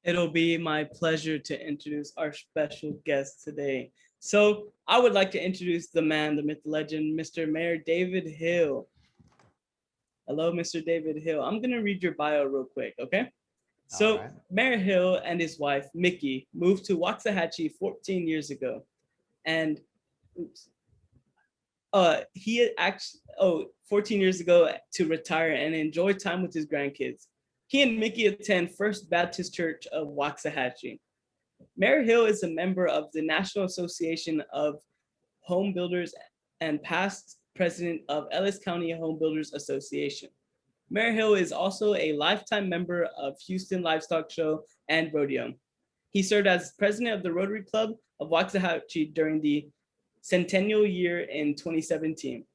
It'll be my pleasure to introduce our special guest today. So I would like to introduce the man, the myth, the legend, Mr. Mayor David Hill. Hello, Mr. David Hill. I'm gonna read your bio real quick, okay? All So right. Mayor Hill and his wife, Mickey, moved to Waxahachie 14 years ago. And oops, he had actually 14 years ago to retire and enjoy time with his grandkids. He and Mickey attend First Baptist Church of Waxahachie. Mayor Hill is a member of the National Association of Home Builders and past president of Ellis County Home Builders Association. Mayor Hill is also a lifetime member of Houston Livestock Show and Rodeo. He served as president of the Rotary Club of Waxahachie during the centennial year in 2017.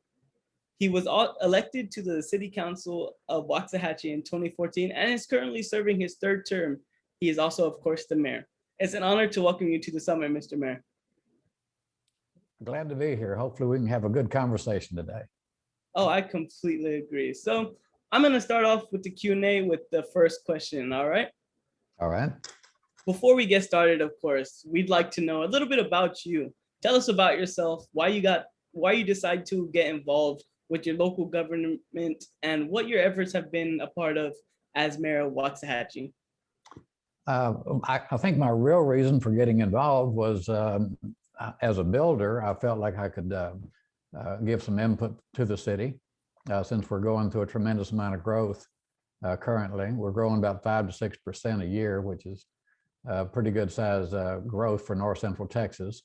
He was elected to the City Council of Waxahachie in 2014 and is currently serving his third term. He is also, of course, the mayor. It's an honor to welcome you to the summit, Mr. Mayor. Glad to be here. Hopefully we can have a good conversation today. Oh, I completely agree. So I'm going to start off with the Q&A with the first question, all right? All right. Before we get started, of course, we'd like to know a little bit about you. Tell us about yourself, why you decided to get involved with your local government, and what your efforts have been a part of as mayor of Waxahachie. I think my real reason for getting involved was as a builder, I felt like I could give some input to the city since we're going through a tremendous amount of growth currently. We're growing about 5 to 6% a year, which is pretty good size growth for North Central Texas.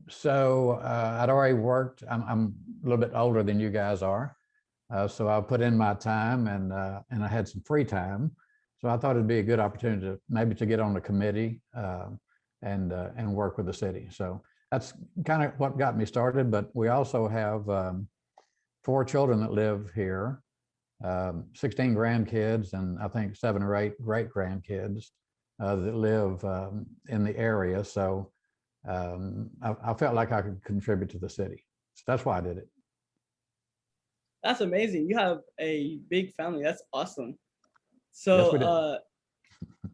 So I'd already worked. I'm a little bit older than you guys are, so I put in my time, and I had some free time. So I thought it'd be a good opportunity to maybe to get on the committee and work with the city. So that's kind of what got me started. But we also have 4 children that live here, 16 grandkids, and I think 7 or 8 great grandkids that live in the area. So I felt like I could contribute to the city. So that's why I did it. That's amazing. You have a big family. That's awesome. So Yes, we did.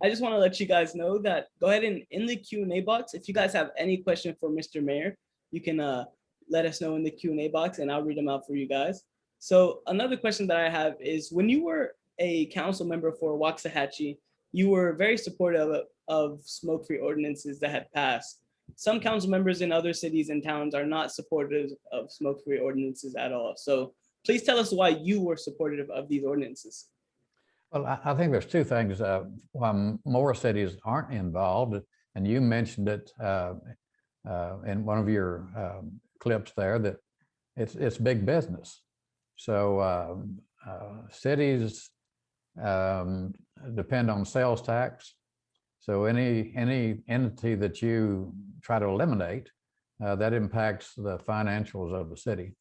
I just want to let you guys know that go ahead and in the Q&A box, if you guys have any question for Mr. Mayor, you can let us know in the Q&A box and I'll read them out for you guys. So another question that I have is, when you were a council member for Waxahachie, you were very supportive of smoke-free ordinances that had passed. Some council members in other cities and towns are not supportive of smoke-free ordinances at all. So please tell us why you were supportive of these ordinances. Well, I think there's 2 things why more cities aren't involved, and you mentioned it in one of your clips there, that it's big business. So cities depend on sales tax. So any entity that you try to eliminate, that impacts the financials of the city.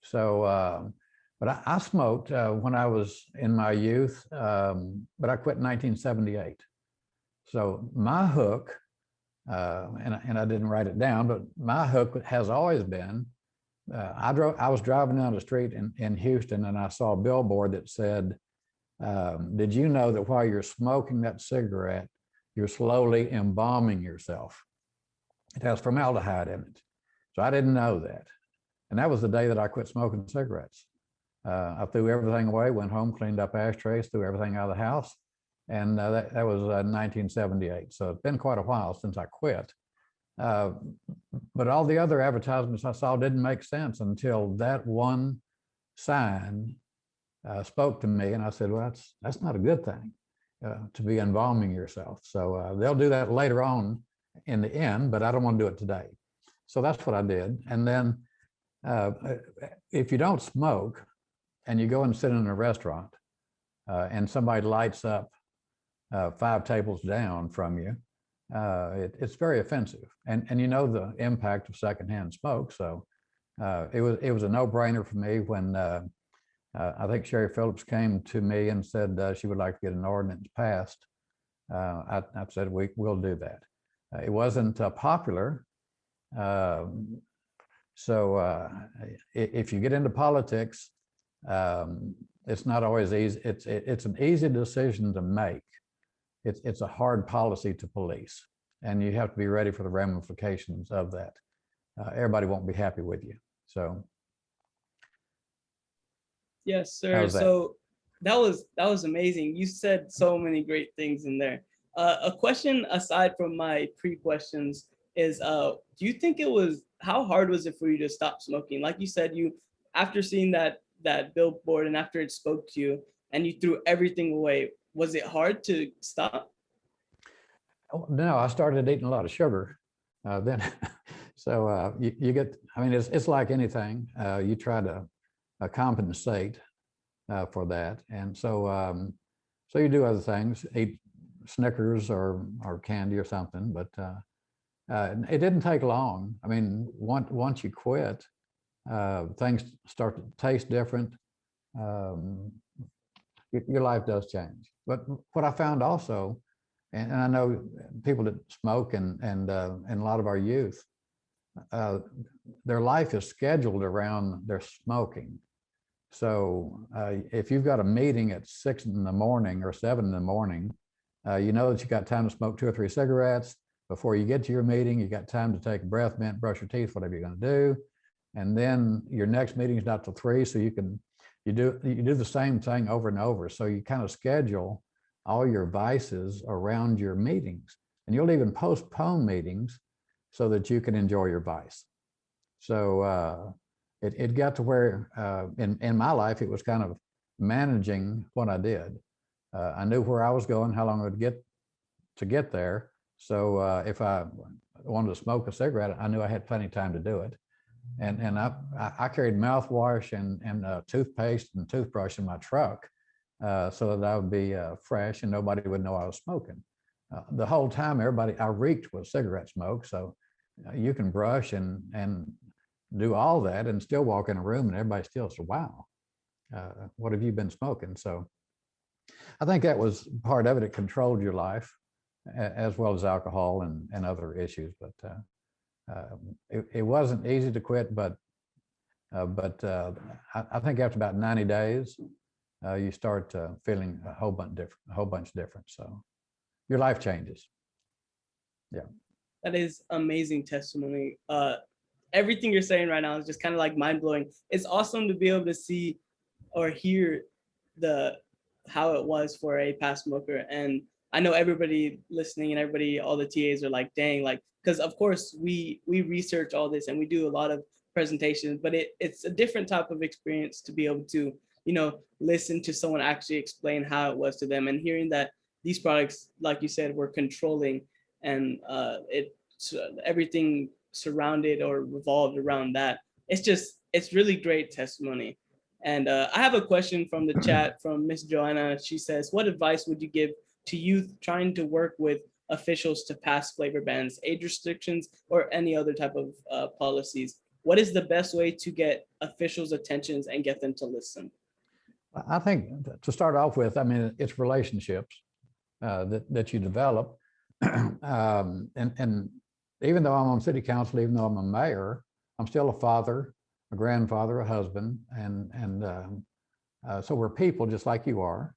So but I smoked when I was in my youth, but I quit in 1978. So my hook, and I didn't write it down, but my hook has always been, I was driving down the street in Houston and I saw a billboard that said, did you know that while you're smoking that cigarette, you're slowly embalming yourself? It has formaldehyde in it. So I didn't know that. And that was the day that I quit smoking cigarettes. I threw everything away, went home, cleaned up ashtrays, threw everything out of the house. And that was 1978. So it's been quite a while since I quit. But all the other advertisements I saw didn't make sense until that one sign spoke to me. And I said, well, that's not a good thing, to be embalming yourself. So they'll do that later on in the end, but I don't want to do it today. So that's what I did. And then if you don't smoke, and you go and sit in a restaurant and somebody lights up 5 tables down from you, it's very offensive. And you know the impact of secondhand smoke. So it was a no-brainer for me when I think Sherry Phillips came to me and said she would like to get an ordinance passed. I said, we'll do that. It wasn't popular. So if you get into politics, it's not always easy. It's an easy decision to make, it's a hard policy to police, and you have to be ready for the ramifications of that. Everybody won't be happy with you. So Yes, sir. how's that? So that was amazing. You said so many great things in there. A question aside from my pre-questions is, do you think how hard was it for you to stop smoking? Like you said, after seeing that billboard and after it spoke to you and you threw everything away, was it hard to stop? Oh, no, I started eating a lot of sugar then. So you get, I mean, it's like anything. You try to compensate for that. And so, so you do other things, eat Snickers or candy or something, but it didn't take long. I mean, once you quit, things start to taste different. Your life does change. But what I found also, and I know people that smoke and a lot of our youth, their life is scheduled around their smoking. So if you've got a meeting at 6 in the morning or 7 in the morning, you know that you got time to smoke 2 or 3 cigarettes before you get to your meeting. You got time to take a breath mint, brush your teeth, whatever you're going to do, and then your next meeting is not till 3, so you do the same thing over and over. So you kind of schedule all your vices around your meetings, and you'll even postpone meetings so that you can enjoy your vice. So it got to where in my life, it was kind of managing what I did. I knew where I was going, how long it would get there. So if I wanted to smoke a cigarette, I knew I had plenty of time to do it. And I carried mouthwash and toothpaste and toothbrush in my truck so that I would be fresh and nobody would know I was smoking. The whole time, I reeked with cigarette smoke. So you can brush and do all that and still walk in a room and everybody still says, wow, what have you been smoking? So I think that was part of it. It controlled your life as well as alcohol and other issues. But it wasn't easy to quit, but I think after about 90 days, you start feeling a whole bunch different. So your life changes. Yeah. That is amazing testimony. Everything you're saying right now is just kind of like mind blowing. It's awesome to be able to see or hear how it was for a past smoker. And I know everybody listening and everybody, all the TAs are like, dang, like, because of course we research all this and we do a lot of presentations, but it's a different type of experience to be able to, listen to someone actually explain how it was to them, and hearing that these products, like you said, were controlling, and everything surrounded or revolved around that. It's really great testimony. And I have a question from the chat from Miss Joanna. She says, what advice would you give to youth trying to work with officials to pass flavor bans, age restrictions, or any other type of policies? What is the best way to get officials' attentions and get them to listen? I think to start off with, I mean, it's relationships that you develop. And even though I'm on city council, even though I'm a mayor, I'm still a father, a grandfather, a husband, and so we're people just like you are.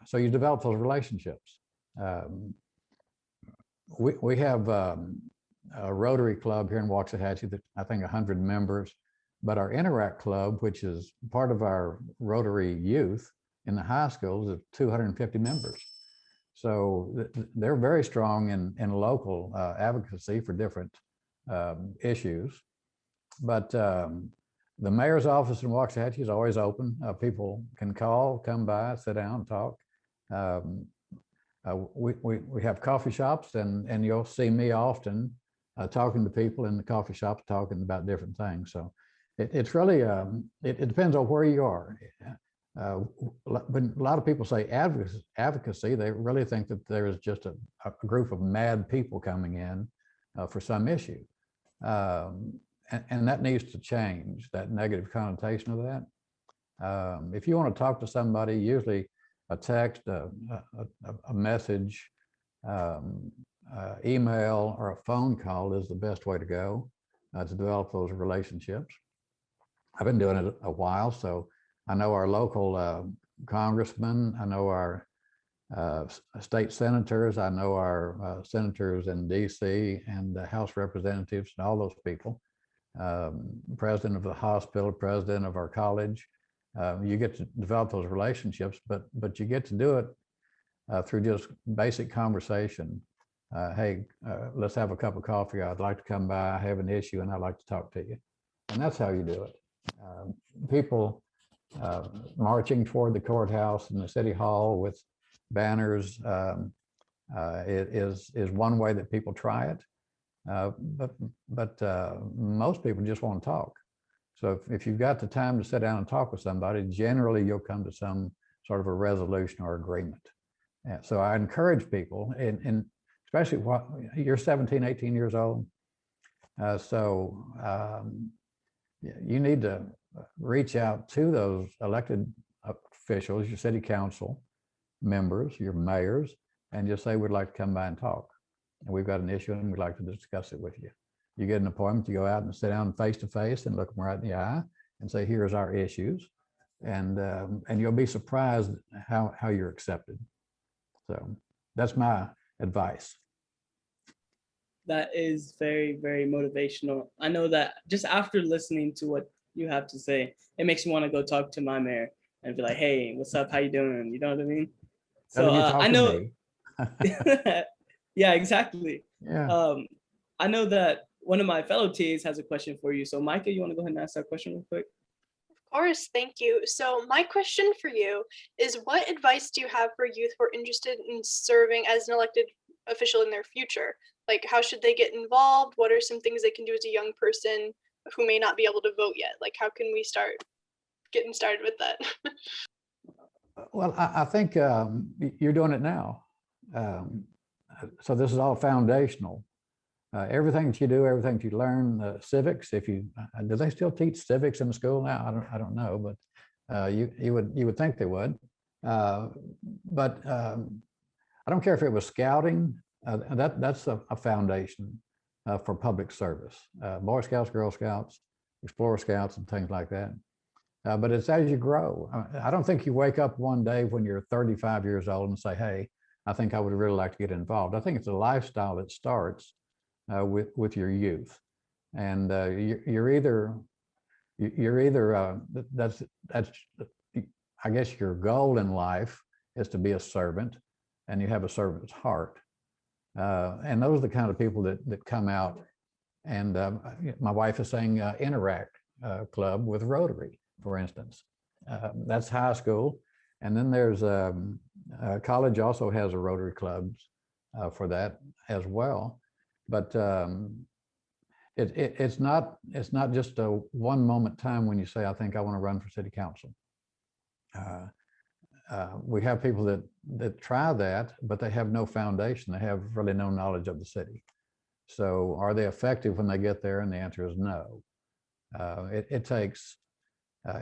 So you develop those relationships. We have a Rotary Club here in Waxahachie that I think 100 members, but our Interact Club, which is part of our Rotary youth in the high schools, is 250 members. So they're very strong in local advocacy for different issues. But the mayor's office in Waxahachie is always open. People can call, come by, sit down, talk. We have coffee shops, and you'll see me often talking to people in the coffee shops, talking about different things. So it's really, it depends on where you are. When a lot of people say advocacy, they really think that there is just a group of mad people coming in for some issue. And that needs to change, that negative connotation of that. If you want to talk to somebody, usually a text, a message, email, or a phone call is the best way to go to develop those relationships. I've been doing it a while, so I know our local congressman, I know our State senators. I know our senators in DC and the House representatives and all those people. President of the hospital, president of our college. You get to develop those relationships, but you get to do it through just basic conversation. Hey, let's have a cup of coffee. I'd like to come by. I have an issue and I'd like to talk to you. And that's how you do it. People marching toward the courthouse and the city hall with banners is one way that people try it. But most people just want to talk. So if you've got the time to sit down and talk with somebody, generally you'll come to some sort of a resolution or agreement. And so I encourage people, and especially what you're 17, 18 years old. You need to reach out to those elected officials, your city council members, your mayors, and just say, we'd like to come by and talk. And we've got an issue and we'd like to discuss it with you. You get an appointment, you go out and sit down face to face and look them right in the eye and say, here's our issues. And you'll be surprised how you're accepted. So that's my advice. That is very, very motivational. I know that just after listening to what you have to say, it makes me want to go talk to my mayor and be like, hey, what's up? How you doing? You know what I mean? So I know. Yeah, exactly. Yeah. I know that one of my fellow TAs has a question for you. So Micah, you want to go ahead and ask that question real quick? Of course, thank you. So my question for you is, what advice do you have for youth who are interested in serving as an elected official in their future? Like, how should they get involved? What are some things they can do as a young person who may not be able to vote yet? Like, how can we start getting started with that? Well, I think you're doing it now. So this is all foundational. Everything that you do, everything that you learn, civics. If you do, they still teach civics in the school now? I don't know, but you would think they would. But I don't care if it was scouting. That's a foundation for public service. Boy Scouts, Girl Scouts, Explorer Scouts, and things like that. But it's as you grow. I don't think you wake up one day when you're 35 years old and say, hey, I think I would really like to get involved. I think it's a lifestyle that starts with your youth. And you're either that's I guess your goal in life is to be a servant, and you have a servant's heart. And those are the kind of people that come out. And my wife is saying Interact Club with Rotary, for instance. That's high school. And then there's college also has a Rotary clubs for that as well. But it's not just a one moment time when you say, I think I want to run for city council. We have people that try that, but they have no foundation. They have really no knowledge of the city. So are they effective when they get there? And the answer is no. It takes,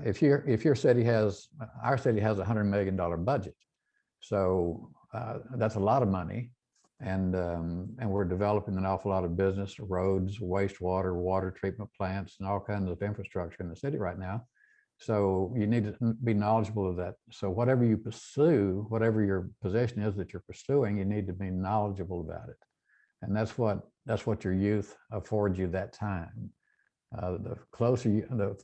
if your city has, our city has $100 million budget. So that's a lot of money. And we're developing an awful lot of business, roads, wastewater, water treatment plants, and all kinds of infrastructure in the city right now. So you need to be knowledgeable of that. So whatever you pursue, whatever your position is that you're pursuing, you need to be knowledgeable about it. And that's what your youth affords you that time. The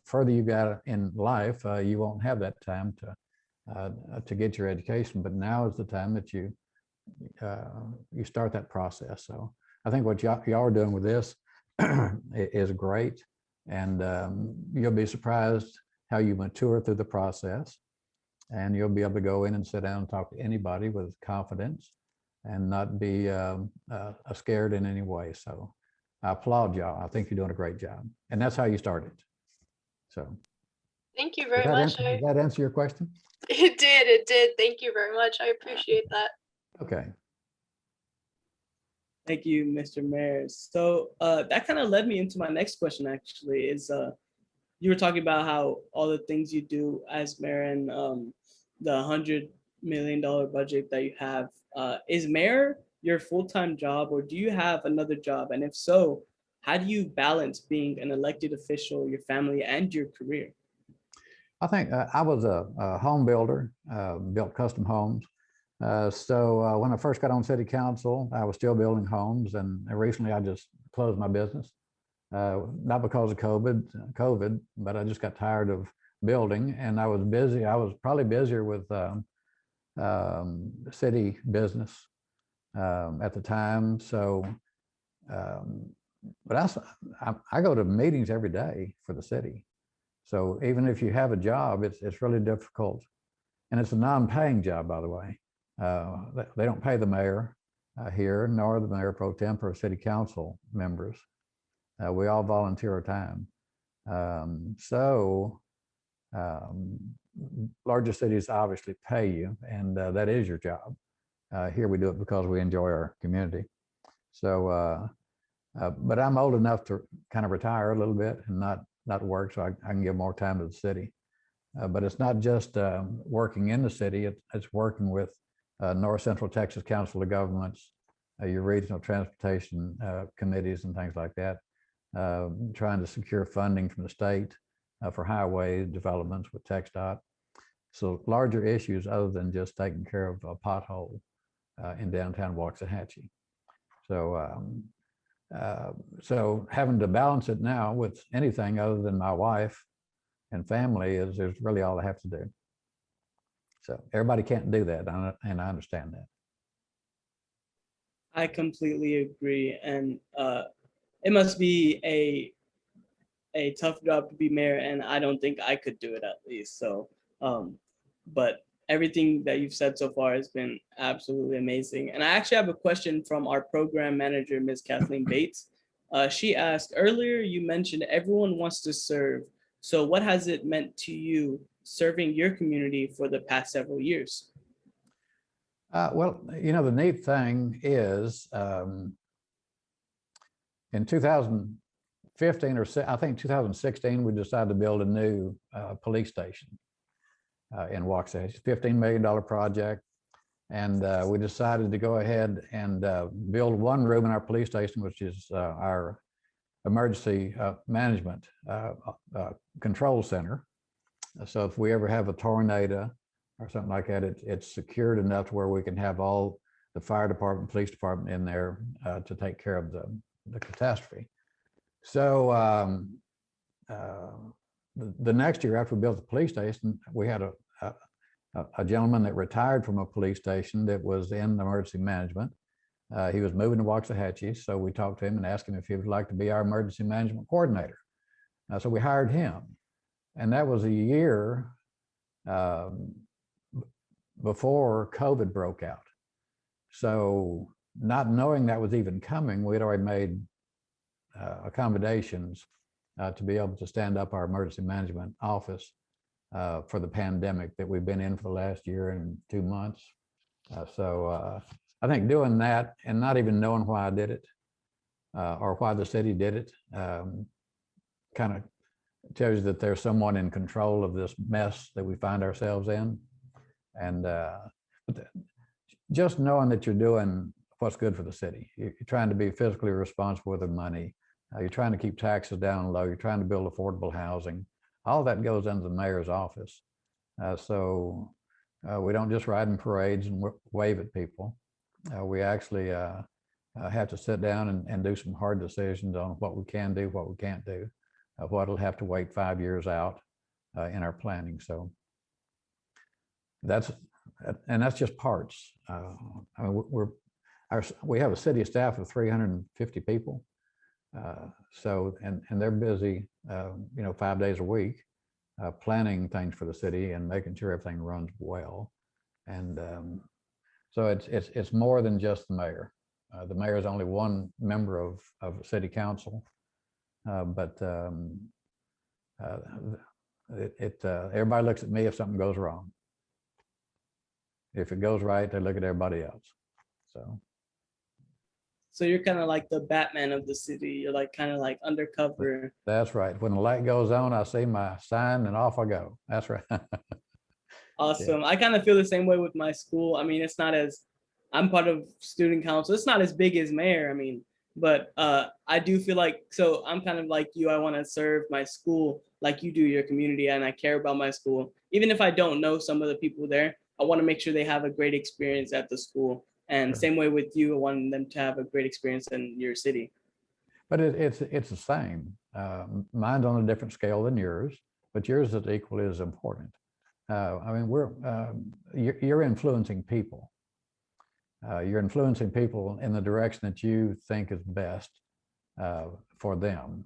further you got in life, you won't have that time to get your education. But now is the time that you start that process. So I think what y'all are doing with this is great, and you'll be surprised how you mature through the process, and you'll be able to go in and sit down and talk to anybody with confidence and not be scared in any way. So I applaud y'all. I think you're doing a great job, and that's how you started. So thank you very much. Did that answer your question? It did. Thank you very much. I appreciate that. Okay. Thank you, Mr. Mayor. So that kind of led me into my next question, actually, is you were talking about how all the things you do as mayor and the $100 million budget that you have. Is mayor your full-time job, or do you have another job? And if so, how do you balance being an elected official, your family, and your career? I think I was a home builder, built custom homes. So when I first got on city council, I was still building homes, and recently I just closed my business. Not because of COVID, but I just got tired of building, and I was busy. I was probably busier with city business at the time. So, but I go to meetings every day for the city. So even if you have a job, it's really difficult, and it's a non-paying job, by the way. They don't pay the mayor here, nor the mayor pro tem or city council members. We all volunteer our time. Larger cities obviously pay you, and that is your job. Here we do it because we enjoy our community. So, but I'm old enough to kind of retire a little bit and not work, so I can give more time to the city. But it's not just working in the city, it's working with North Central Texas Council of Governments, your regional transportation committees and things like that, trying to secure funding from the state for highway developments with TxDOT. So larger issues other than just taking care of a pothole in downtown Waxahachie. So having to balance it now with anything other than my wife and family is really all I have to do. So everybody can't do that, and I understand that. I completely agree, and it must be a tough job to be mayor, and I don't think I could do it, at least. So, but everything that you've said so far has been absolutely amazing. And I actually have a question from our program manager, Ms. Kathleen Bates. She asked, earlier you mentioned everyone wants to serve. So what has it meant to you serving your community for the past several years? Well, you know, the neat thing is in 2015 or I think 2016, we decided to build a new police station in Waxahachie, $15 million project. And we decided to go ahead and build one room in our police station, which is our emergency management control center. So if we ever have a tornado or something like that, it's secured enough to where we can have all the fire department, police department in there to take care of the catastrophe. So the next year after we built the police station, we had a gentleman that retired from a police station that was in emergency management. He was moving to Waxahachie, so we talked to him and asked him if he would like to be our emergency management coordinator. So we hired him, and that was a year before COVID broke out. So not knowing that was even coming, we'd already made accommodations to be able to stand up our emergency management office for the pandemic that we've been in for the last year and 2 months. So I think doing that and not even knowing why I did it or why the city did it kind of tells you that there's someone in control of this mess that we find ourselves in. And just knowing that you're doing what's good for the city, you're trying to be fiscally responsible with the money, you're trying to keep taxes down low, you're trying to build affordable housing. All that goes into the mayor's office. So we don't just ride in parades and wave at people. We actually have to sit down and do some hard decisions on what we can do, what we can't do, what'll have to wait 5 years out in our planning. So that's just parts. I mean, we have a city staff of 350 people. So, and they're busy, 5 days a week, planning things for the city and making sure everything runs well. And so it's more than just the mayor. The mayor is only one member of city council, but everybody looks at me if something goes wrong. If it goes right, they look at everybody else. So you're kind of like the Batman of the city. You're like kind of like undercover. That's right. When the light goes on, I see my sign and off I go. That's right. Awesome. Yeah. I kind of feel the same way with my school. I mean, I'm part of student council. It's not as big as mayor. I mean, but I do feel like, so I'm kind of like you. I want to serve my school like you do your community, and I care about my school. Even if I don't know some of the people there, I want to make sure they have a great experience at the school. And Sure. same way with you, I want them to have a great experience in your city. But it's the same. Mine's on a different scale than yours, but yours is equally as important. I mean, you're influencing people. You're influencing people in the direction that you think is best for them.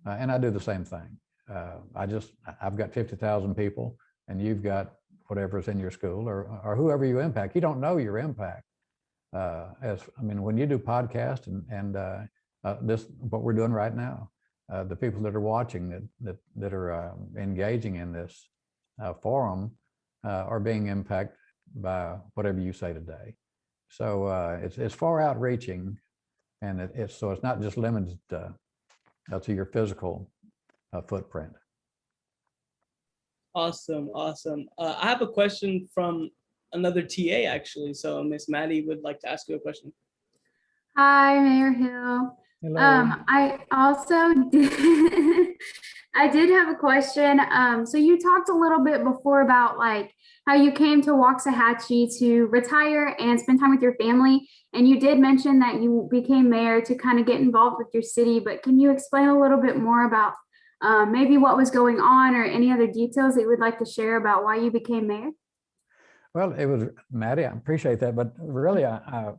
And I do the same thing. I've got 50,000 people, and you've got whatever's in your school, or whoever you impact. You don't know your impact. When you do podcasts and this, what we're doing right now, the people that are watching that are engaging in this forum are being impacted by whatever you say today. So it's far outreaching, and it's not just limited to your physical footprint. Awesome, awesome. I have a question from another TA actually. So Miss Maddie would like to ask you a question. Hi, Mayor Hill. Hello. I also did, I did have a question. So you talked a little bit before about like how you came to Waxahachie to retire and spend time with your family. And you did mention that you became mayor to kind of get involved with your city, but can you explain a little bit more about maybe what was going on or any other details that you would like to share about why you became mayor? Well, it was, Maddie, I appreciate that, but really I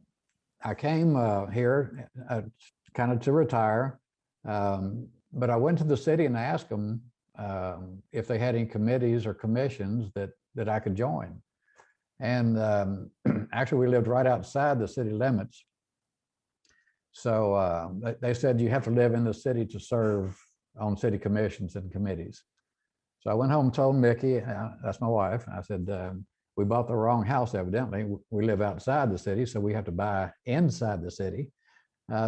came here kind of to retire, but I went to the city and asked them if they had any committees or commissions that I could join. And actually, we lived right outside the city limits. So they said you have to live in the city to serve on city commissions and committees. So I went home and told Mickey, that's my wife, I said, we bought the wrong house, evidently. We live outside the city, so we have to buy inside the city.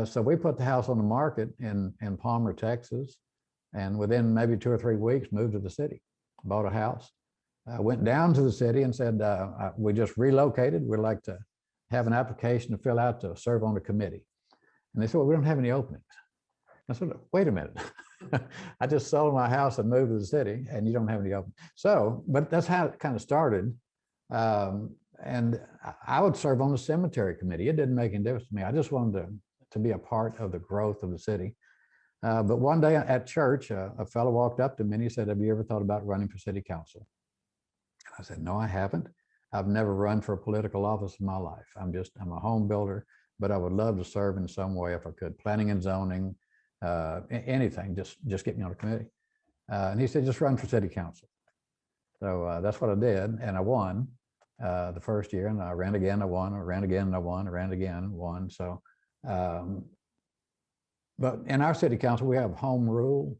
So we put the house on the market in Palmer, Texas, and within maybe 2 or 3 weeks moved to the city, bought a house. Went down to the city and said, we just relocated. We'd like to have an application to fill out to serve on a committee. And they said, well, we don't have any openings. I said, wait a minute. I just sold my house and moved to the city and you don't have any openings. So, but that's how it kind of started. And I would serve on the cemetery committee. It didn't make any difference to me. I just wanted to be a part of the growth of the city. But one day at church, a fellow walked up to me and he said, have you ever thought about running for city council? And I said, no, I haven't. I've never run for a political office in my life. I'm a home builder, but I would love to serve in some way if I could. Planning and zoning, anything, just get me on a committee. And he said, just run for city council. So that's what I did, and I won the first year, and I ran again, I won, I ran again, I won, I ran again, won. So, but in our city council, we have home rule,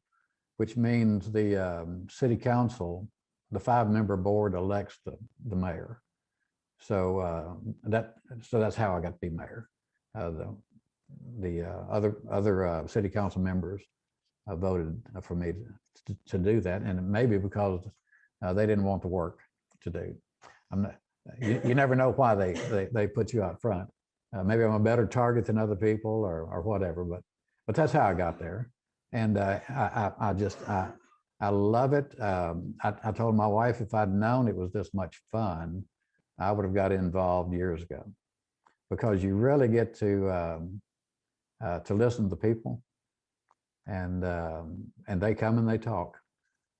which means the city council, the 5-member board elects the mayor. So that's how I got to be mayor. The other city council members voted for me to do that, and maybe because they didn't want the work to do. You never know why they put you out front. Maybe I'm a better target than other people or whatever, but that's how I got there. And I love it. I told my wife if I'd known it was this much fun, I would have got involved years ago, because you really get to listen to the people, and they come and they talk,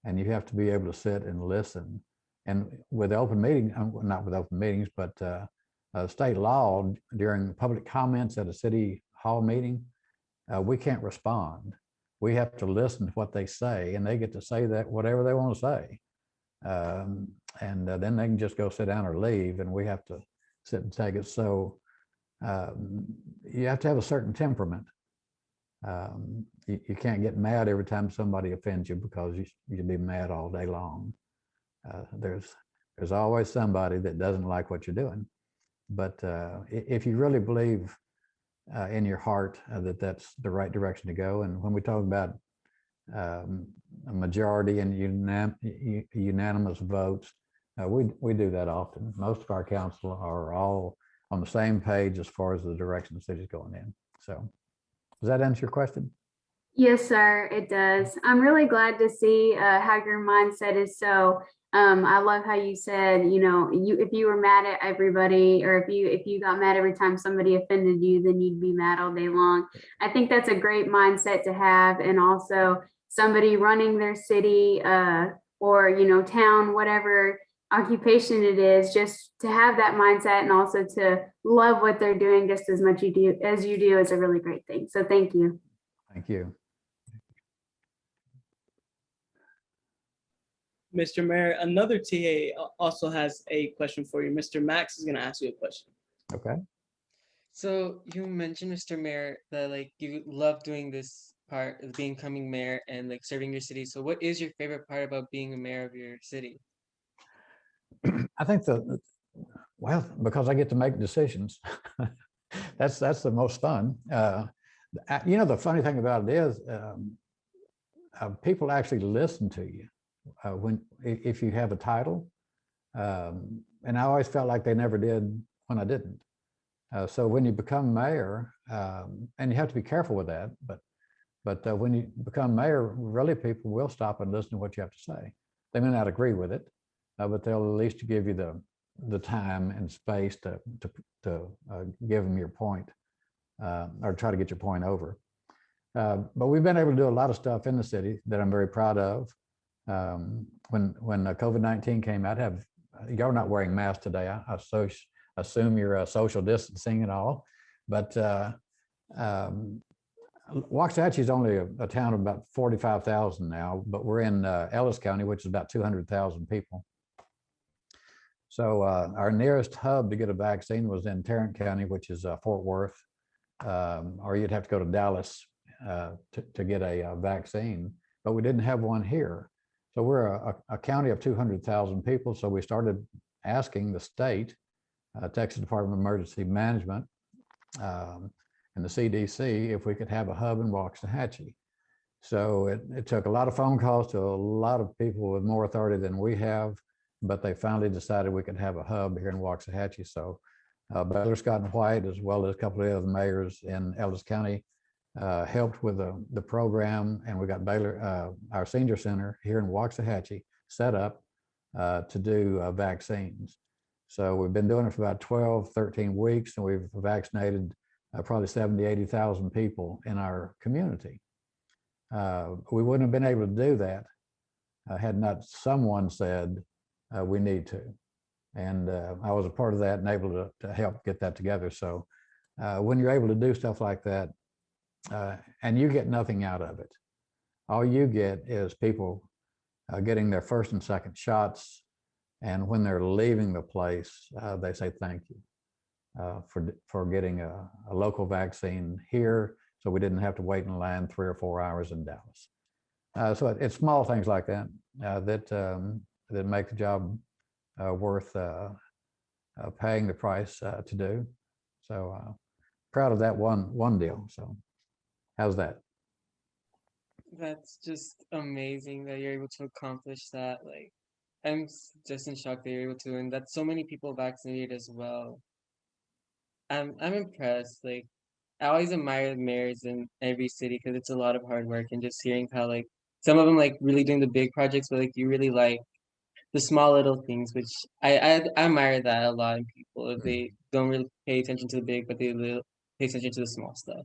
and you have to be able to sit and listen. And with open meeting, not with open meetings, but state law, during public comments at a city hall meeting, we can't respond. We have to listen to what they say, and they get to say that whatever they want to say. And then they can just go sit down or leave, and we have to sit and take it. So you have to have a certain temperament. You can't get mad every time somebody offends you, because you'll be mad all day long. There's always somebody that doesn't like what you're doing. But if you really believe in your heart that that's the right direction to go, and when we talk about a majority and unanimous votes, we do that often. Most of our council are all on the same page as far as the direction the city's going in. So does that answer your question? Yes, sir, it does. I'm really glad to see how your mindset is so I love how you said, you know, if you were mad at everybody, or if you got mad every time somebody offended you, then you'd be mad all day long. I think that's a great mindset to have. And also somebody running their city, or, you know, town, whatever occupation it is, just to have that mindset and also to love what they're doing just as much as you do is a really great thing. So thank you. Thank you. Mr. Mayor, another TA also has a question for you. Mr. Max is going to ask you a question. Okay. So you mentioned, Mr. Mayor, that like you love doing this part of becoming mayor and like serving your city. So what is your favorite part about being a mayor of your city? I think well, because I get to make decisions. That's the most fun. You know, the funny thing about it is people actually listen to you if you have a title. And I always felt like they never did when I didn't. So when you become mayor, and you have to be careful with that, but when you become mayor, really people will stop and listen to what you have to say. They may not agree with it, but they'll at least give you the time and space to give them your point, or try to get your point over. But we've been able to do a lot of stuff in the city that I'm very proud of. When COVID-19 came out, you're not wearing masks today. I assume you're social distancing and all, but Waxahachie is only a town of about 45,000 now, but we're in Ellis County, which is about 200,000 people. So our nearest hub to get a vaccine was in Tarrant County, which is Fort Worth, or you'd have to go to Dallas to get a vaccine, but we didn't have one here. So we're a county of 200,000 people. So we started asking the state, Texas Department of Emergency Management, and the CDC, if we could have a hub in Waxahachie. So it took a lot of phone calls to a lot of people with more authority than we have, but they finally decided we could have a hub here in Waxahachie. So Baylor Scott and White, as well as a couple of other mayors in Ellis County, helped with the program, and we got Baylor, our senior center here in Waxahachie, set up to do vaccines. So we've been doing it for about 12, 13 weeks, and we've vaccinated probably 70, 80,000 people in our community. We wouldn't have been able to do that had not someone said we need to. And I was a part of that and able to help get that together. So when you're able to do stuff like that, and you get nothing out of it, all you get is people getting their first and second shots. And when they're leaving the place, they say thank you for getting a local vaccine here, so we didn't have to wait in line 3 or 4 hours in Dallas. So it's small things like that that make the job worth paying the price to do. So proud of that one deal. So how's that? That's just amazing that you're able to accomplish that. Like, I'm just in shock that you're able to, and that so many people vaccinated as well. I'm impressed. Like, I always admire the mayors in every city because it's a lot of hard work, and just hearing how like some of them like really doing the big projects, but like you really like the small little things, which I admire that a lot in people. If they don't really pay attention to the big, but they pay attention to the small stuff.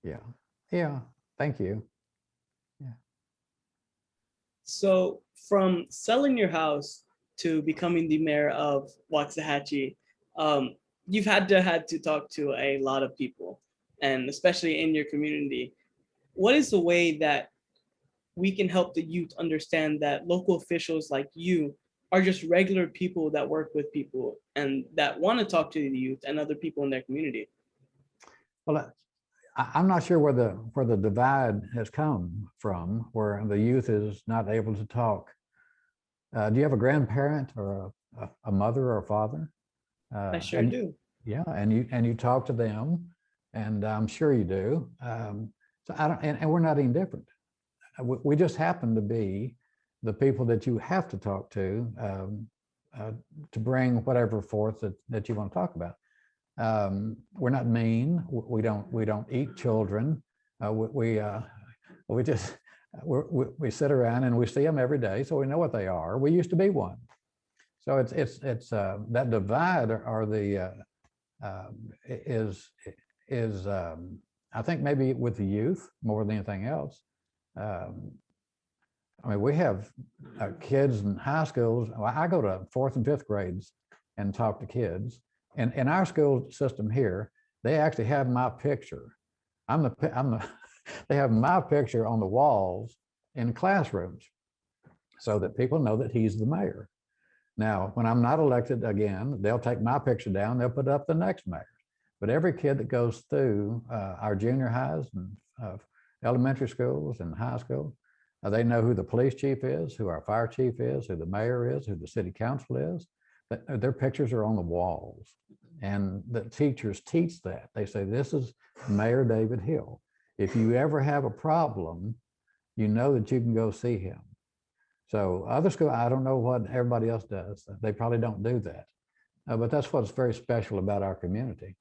Yeah. Thank you. So from selling your house to becoming the mayor of Waxahachie, you've had to talk to a lot of people, and especially in your community. What is the way that we can help the youth understand that local officials like you are just regular people that work with people and that want to talk to the youth and other people in their community? Well, I'm not sure where the divide has come from, where the youth is not able to talk. Do you have a grandparent or a mother or a father? I sure do. Yeah, and you talk to them, and I'm sure you do. So I don't, and we're not any different. We just happen to be the people that you have to talk to bring whatever forth that you want to talk about. We're not mean. We don't eat children. We just we sit around and we see them every day, so we know what they are. We used to be one. So it's that divide or the is I think maybe with the youth more than anything else. I mean, we have kids in high schools. Well, I go to 4th and 5th grades and talk to kids. And in our school system here, they actually have my picture. They have my picture on the walls in classrooms so that people know that he's the mayor. Now, when I'm not elected again, they'll take my picture down, they'll put up the next mayor. But every kid that goes through our junior highs and elementary schools and high school, they know who the police chief is, who our fire chief is, who the mayor is, who the city council is. Their pictures are on the walls. And the teachers teach that. They say, this is Mayor David Hill. If you ever have a problem, you know that you can go see him. So other schools, I don't know what everybody else does. They probably don't do that. But that's what's very special about our community.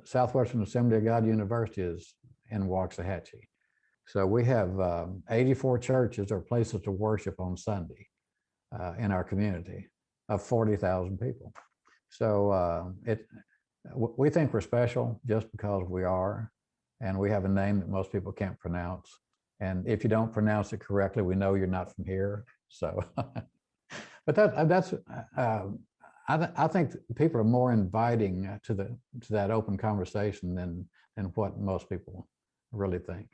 Southwestern Assembly of God University is in Waxahachie. So we have 84 churches or places to worship on Sunday in our community of 40,000 people. So we think we're special just because we are, and we have a name that most people can't pronounce. And if you don't pronounce it correctly, we know you're not from here. So, but I think people are more inviting to that open conversation than what most people really think.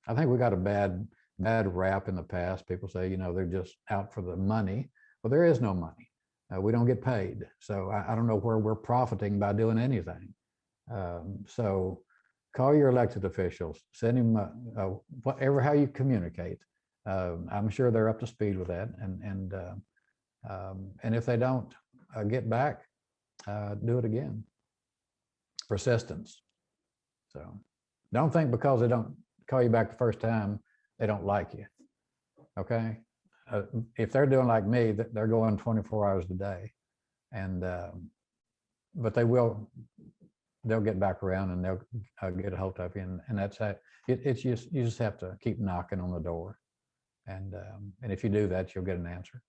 I think we got a bad rap in the past. People say, you know, they're just out for the money. Well, there is no money. We don't get paid. So I don't know where we're profiting by doing anything. So call your elected officials, send him whatever, how you communicate. I'm sure they're up to speed with that. And if they don't get back, do it again. Persistence. So don't think because they don't call you back the first time, they don't like you. Okay. If they're doing like me, they're going 24 hours a day, and but they'll get back around and they'll get a hold of you, and that's how it's just, you just have to keep knocking on the door, and if you do that, you'll get an answer.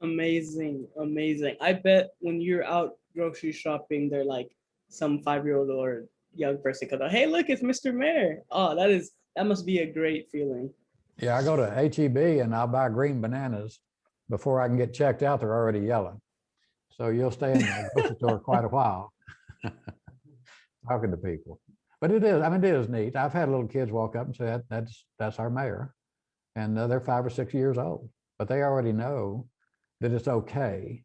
Amazing, amazing. I bet when you're out grocery shopping, they're like some 5-year-old or young person comes out, hey, look, it's Mr. Mayor. Oh, that must be a great feeling. Yeah, I go to HEB and I'll buy green bananas. Before I can get checked out, they're already yellow. So you'll stay in the grocery store quite a while talking to people. But it is neat. I've had little kids walk up and say, that's our mayor. And they're 5 or 6 years old, but they already know that it's okay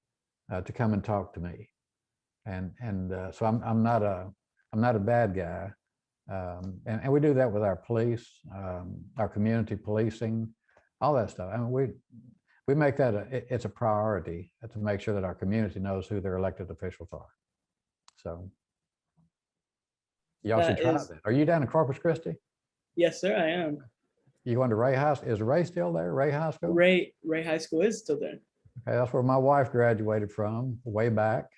to come and talk to me. And so I'm not a bad guy. And we do that with our police, our community policing, all that stuff. I mean, we make that it's a priority to make sure that our community knows who their elected officials are. So y'all should try that. Are you down in Corpus Christi? Yes, sir, I am. You going to Ray High? Is Ray still there? Ray High School? Ray High School is still there. Okay, that's where my wife graduated from way back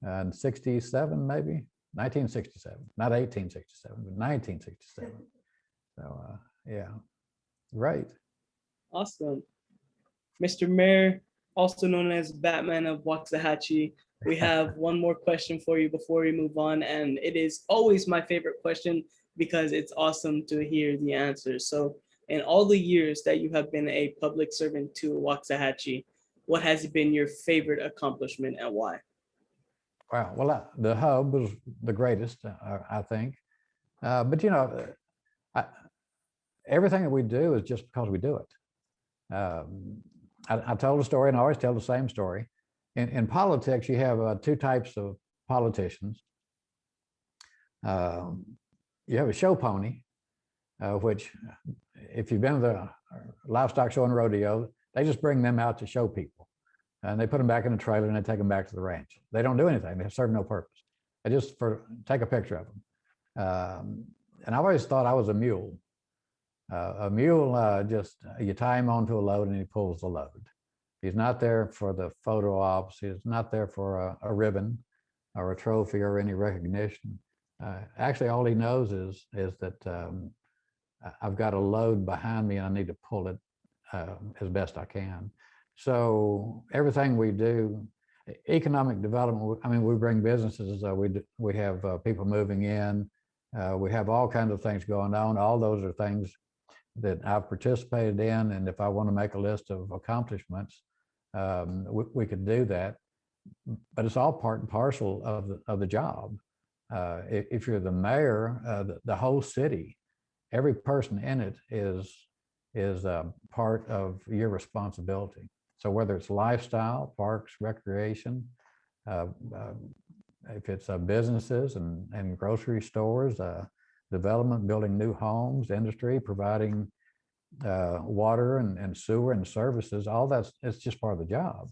in 67, maybe. 1967, not 1867, but 1967. So yeah, great. Awesome. Mr. Mayor, also known as Batman of Waxahachie, we have one more question for you before we move on. And it is always my favorite question because it's awesome to hear the answers. So in all the years that you have been a public servant to Waxahachie, what has been your favorite accomplishment and why? Wow. Well, the hub was the greatest, I think. But, you know, everything that we do is just because we do it. I told a story and I always tell the same story. In politics, you have 2 types of politicians. You have a show pony, which if you've been to the livestock show and rodeo, they just bring them out to show people. And they put them back in the trailer and they take them back to the ranch. They don't do anything. They serve no purpose. They just take a picture of them. And I always thought I was a mule. A mule, just you tie him onto a load and he pulls the load. He's not there for the photo ops. He's not there for a ribbon or a trophy or any recognition. Actually, all he knows is that I've got a load behind me and I need to pull it as best I can. So everything we do, economic development, I mean, we bring businesses, we have people moving in, we have all kinds of things going on. All those are things that I've participated in. And if I want to make a list of accomplishments, we could do that. But it's all part and parcel of the job. If you're the mayor, the whole city, every person in it is part of your responsibility. So whether it's lifestyle, parks, recreation, if it's businesses and grocery stores, development, building new homes, industry, providing water and sewer and services, all it's just part of the job.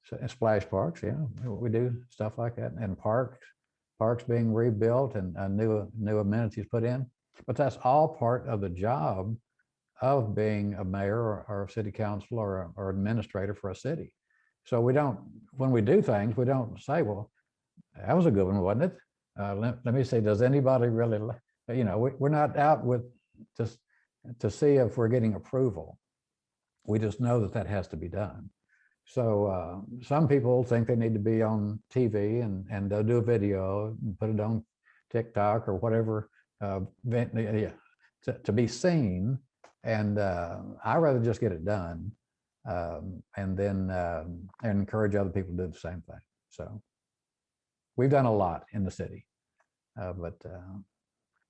So, and splash parks, yeah, we do stuff like that, and parks being rebuilt and new amenities put in. But that's all part of the job of being a mayor or a city council or administrator for a city. So we don't, when we do things, we don't say, well, that was a good one, wasn't it? Let me say, does anybody really, we're not out with just to see if we're getting approval. We just know that has to be done. So some people think they need to be on TV and they'll do a video and put it on TikTok or whatever, to be seen. And I rather just get it done and then encourage other people to do the same thing. So we've done a lot in the city, but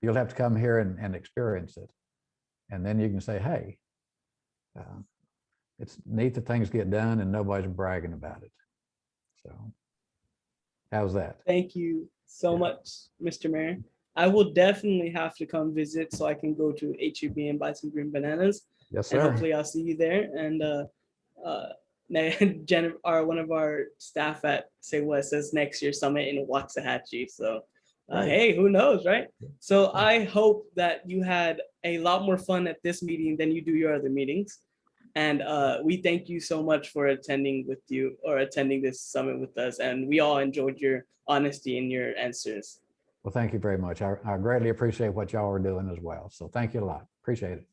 you'll have to come here and experience it. And then you can say, hey, it's neat that things get done and nobody's bragging about it. So how's that? Thank you so much, Mr. Mayor. I will definitely have to come visit so I can go to HEB and buy some green bananas. Yes, And sir. hopefully I'll see you there. And one of our staff at Say What says next year's summit in Waxahachie. So hey, who knows, right? So I hope that you had a lot more fun at this meeting than you do your other meetings. And we thank you so much for attending this summit with us. And we all enjoyed your honesty and your answers. Well, thank you very much. I greatly appreciate what y'all are doing as well. So thank you a lot. Appreciate it.